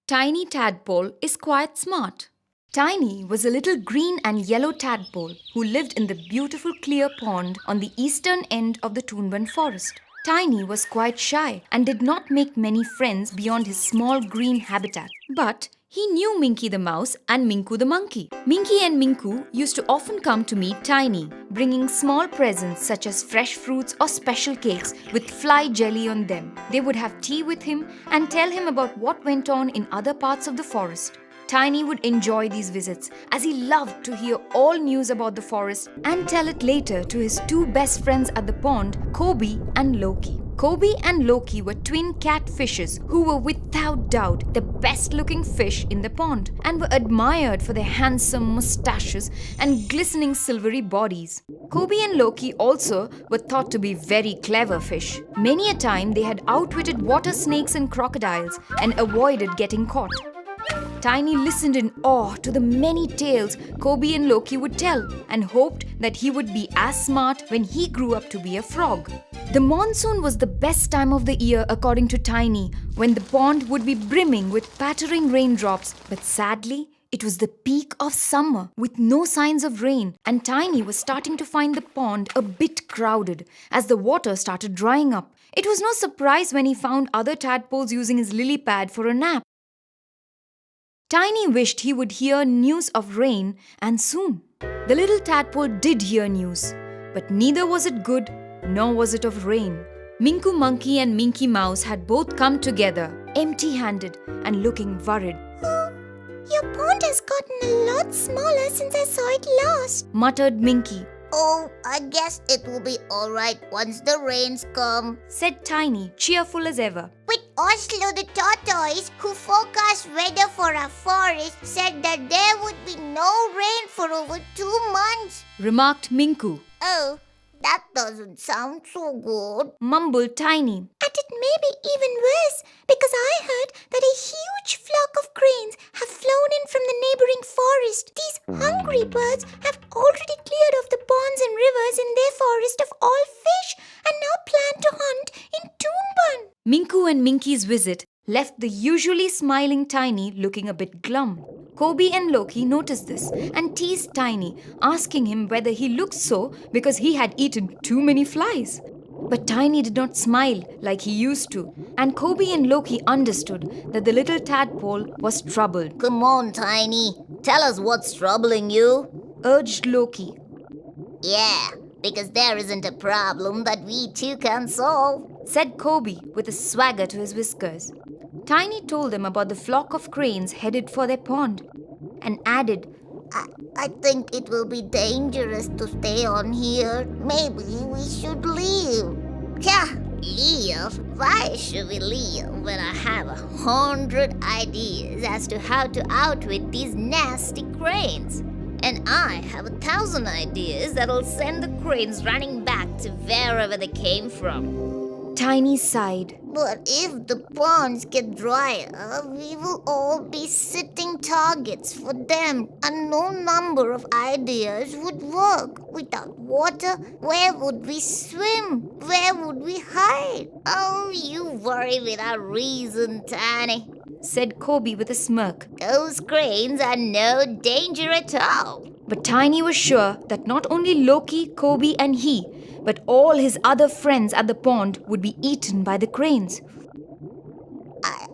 Tiny Tadpole is quite smart. Tiny was a little green and yellow tadpole who lived in the beautiful clear pond on the eastern end of the Toonban forest. Tiny was quite shy and did not make many friends beyond his small green habitat. But he knew Minky the mouse and Minku the monkey. Minky and Minku used to often come to meet Tiny, bringing small presents such as fresh fruits or special cakes with fly jelly on them. They would have tea with him and tell him about what went on in other parts of the forest. Tiny would enjoy these visits as he loved to hear all news about the forest and tell it later to his two best friends at the pond, Kobe and Loki. Kobe and Loki were twin catfishes who were without doubt the best looking fish in the pond and were admired for their handsome mustaches and glistening silvery bodies. Kobe and Loki also were thought to be very clever fish. Many a time they had outwitted water snakes and crocodiles and avoided getting caught. Tiny listened in awe to the many tales Kobe and Loki would tell and hoped that he would be as smart when he grew up to be a frog. The monsoon was the best time of the year according to Tiny, when the pond would be brimming with pattering raindrops. But sadly, it was the peak of summer with no signs of rain, and Tiny was starting to find the pond a bit crowded as the water started drying up. It was no surprise when he found other tadpoles using his lily pad for a nap. Tiny wished he would hear news of rain, and soon. The little tadpole did hear news, but neither was it good nor was it of rain. Minku Monkey and Minky Mouse had both come together, empty-handed and looking worried. Oh, your pond has gotten a lot smaller since I saw it last, muttered Minky. Oh, I guess it will be alright once the rains come, said Tiny, cheerful as ever. With Oslo the tortoise, who forecast weather for our forest, said that there would be no rain for over 2 months, remarked Minku. Oh, that doesn't sound so good, mumbled Tiny. And it may be even worse, because I heard that a huge flock of cranes have flown in from the neighboring forest. These hungry birds have already cleared off the ponds and rivers in their forest of all fish and now plan to hunt in Toonban. Minku and Minky's visit left the usually smiling Tiny looking a bit glum. Kobe and Loki noticed this and teased Tiny, asking him whether he looked so because he had eaten too many flies. But Tiny did not smile like he used to, and Kobe and Loki understood that the little tadpole was troubled. Come on, Tiny, tell us what's troubling you, urged Loki. Yeah, because there isn't a problem that we two can solve, said Kobe with a swagger to his whiskers. Tiny told them about the flock of cranes headed for their pond and added, I think it will be dangerous to stay on here. Maybe we should leave. Yeah, leave? Why should we leave when I have 100 ideas as to how to outwit these nasty cranes? And I have 1,000 ideas that'll send the cranes running back to wherever they came from. Tiny sighed. But if the ponds get drier, we will all be sitting targets for them, and no number of ideas would work. Without water, where would we swim? Where would we hide? Oh, you worry without reason, Tiny, said Kobe with a smirk. Those cranes are no danger at all. But Tiny was sure that not only Loki, Kobe and he, but all his other friends at the pond would be eaten by the cranes.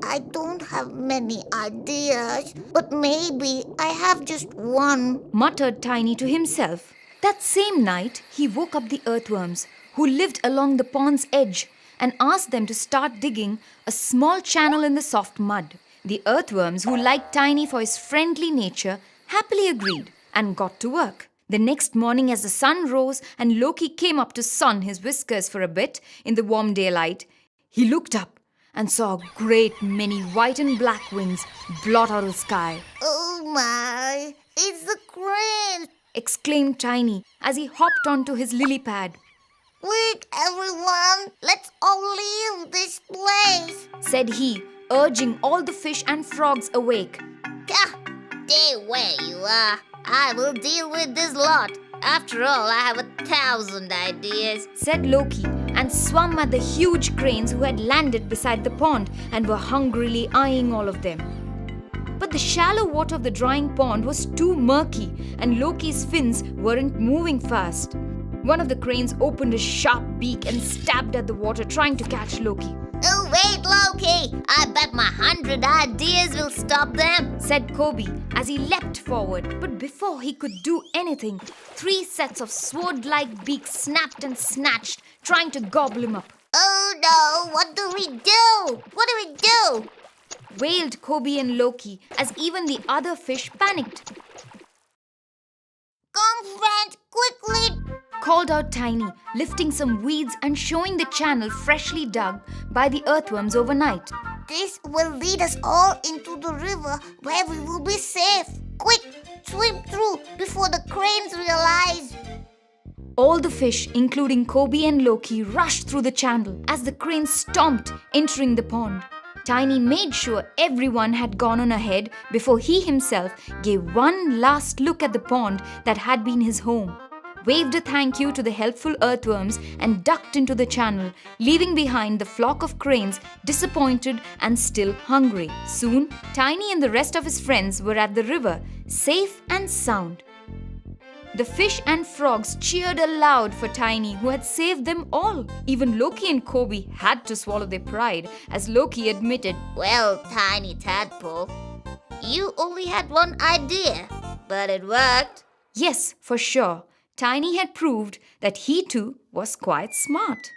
I don't have many ideas, but maybe I have just one, muttered Tiny to himself. That same night, he woke up the earthworms, who lived along the pond's edge, and asked them to start digging a small channel in the soft mud. The earthworms, who liked Tiny for his friendly nature, happily agreed and got to work. The next morning, as the sun rose and Loki came up to sun his whiskers for a bit in the warm daylight, he looked up and saw a great many white and black wings blot out the sky. Oh my, it's the crane! Exclaimed Tiny as he hopped onto his lily pad. Quick, everyone, let's all leave this place, said he, urging all the fish and frogs awake. Stay where you are. I will deal with this lot. After all, I have 1,000 ideas, said Loki, and swam at the huge cranes who had landed beside the pond and were hungrily eyeing all of them. But the shallow water of the drying pond was too murky and Loki's fins weren't moving fast. One of the cranes opened a sharp beak and stabbed at the water trying to catch Loki. Oh, wait, Loki! I bet my 100 ideas will stop them, said Kobe as he leapt forward. But before he could do anything, 3 sets of sword-like beaks snapped and snatched, trying to gobble him up. Oh no, what do we do? What do we do? Wailed Kobe and Loki as even the other fish panicked. Come, friends, quickly! Called out Tiny, lifting some weeds and showing the channel freshly dug by the earthworms overnight. This will lead us all into the river where we will be safe. Quick, swim through before the cranes realize. All the fish, including Kobe and Loki, rushed through the channel as the cranes stomped, entering the pond. Tiny made sure everyone had gone on ahead before he himself gave one last look at the pond that had been his home, waved a thank you to the helpful earthworms and ducked into the channel, leaving behind the flock of cranes disappointed and still hungry. Soon, Tiny and the rest of his friends were at the river, safe and sound. The fish and frogs cheered aloud for Tiny, who had saved them all. Even Loki and Kobe had to swallow their pride as Loki admitted, Well, Tiny Tadpole, you only had one idea, but it worked. Yes, for sure. Tiny had proved that he too was quite smart.